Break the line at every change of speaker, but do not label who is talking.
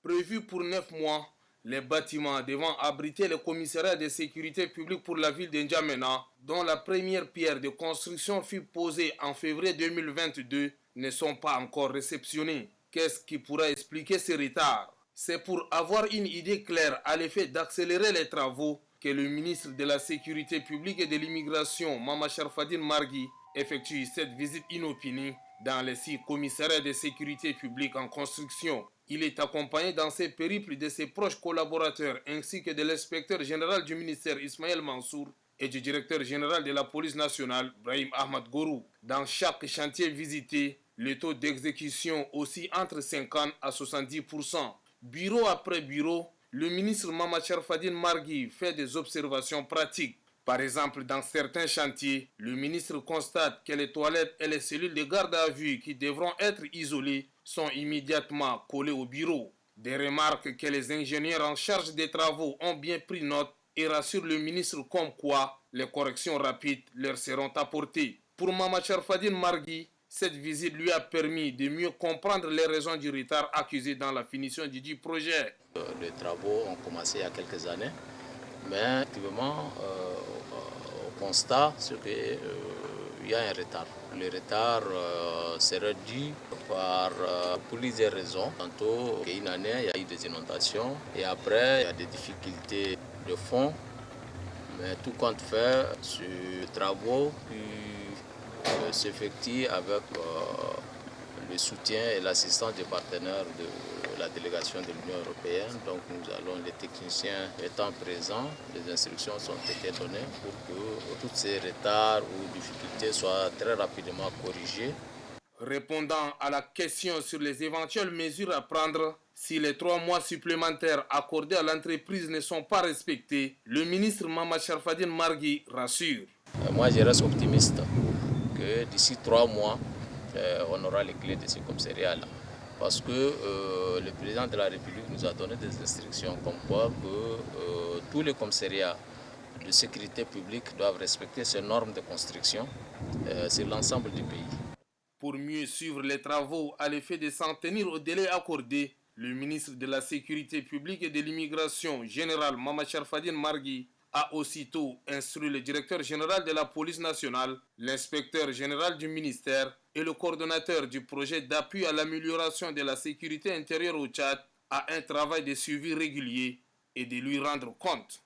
Prévu pour 9 mois, les bâtiments devant abriter le commissariat de sécurité publique pour la ville de N'Djamena, dont la première pierre de construction fut posée en février 2022, ne sont pas encore réceptionnés. Qu'est-ce qui pourra expliquer ce retard? C'est pour avoir une idée claire à l'effet d'accélérer les travaux que le ministre de la Sécurité publique et de l'immigration, Mama Sharfadine Margui, effectue cette visite inopinée dans les 6 commissariats de sécurité publique en construction. Il est accompagné dans ses périples de ses proches collaborateurs ainsi que de l'inspecteur général du ministère Ismaël Mansour et du directeur général de la police nationale Brahim Ahmad Gorou. Dans chaque chantier visité, le taux d'exécution aussi entre 50 à 70%. Bureau après bureau, le ministre Mama Sharfadine Margui fait des observations pratiques. Par exemple, dans certains chantiers, le ministre constate que les toilettes et les cellules de garde à vue qui devront être isolées sont immédiatement collées au bureau. Des remarques que les ingénieurs en charge des travaux ont bien pris note et rassurent le ministre comme quoi les corrections rapides leur seront apportées. Pour Mama Sharfadine Margui, cette visite lui a permis de mieux comprendre les raisons du retard accusé dans la finition du dit projet.
Les travaux ont commencé il y a quelques années, mais effectivement, on constate qu'il y a un retard. Le retard serait dû par plusieurs raisons. Tantôt, une année, il y a eu des inondations et après, il y a des difficultés de fond. Mais tout compte fait, ces travaux s'effectuent avec le soutien et l'assistance des partenaires de la délégation de l'Union européenne. Donc nous allons, les techniciens étant présents, les instructions sont été données pour que tous ces retards ou difficultés soient très rapidement corrigés.
Répondant à la question sur les éventuelles mesures à prendre si les 3 mois supplémentaires accordés à l'entreprise ne sont pas respectés, le ministre Mama Sharfadine Margui rassure.
Moi je reste optimiste que d'ici 3 mois, on aura les clés de ce commissariat-là. Parce que le président de la République nous a donné des instructions comme quoi que tous les commissariats de sécurité publique doivent respecter ces normes de construction sur l'ensemble du pays.
Pour mieux suivre les travaux à l'effet de s'en tenir au délai accordé, le ministre de la Sécurité publique et de l'immigration, général Mama Sharfadine Margui, a aussitôt instruit le directeur général de la police nationale, l'inspecteur général du ministère et le coordonnateur du projet d'appui à l'amélioration de la sécurité intérieure au Tchad à un travail de suivi régulier et de lui rendre compte.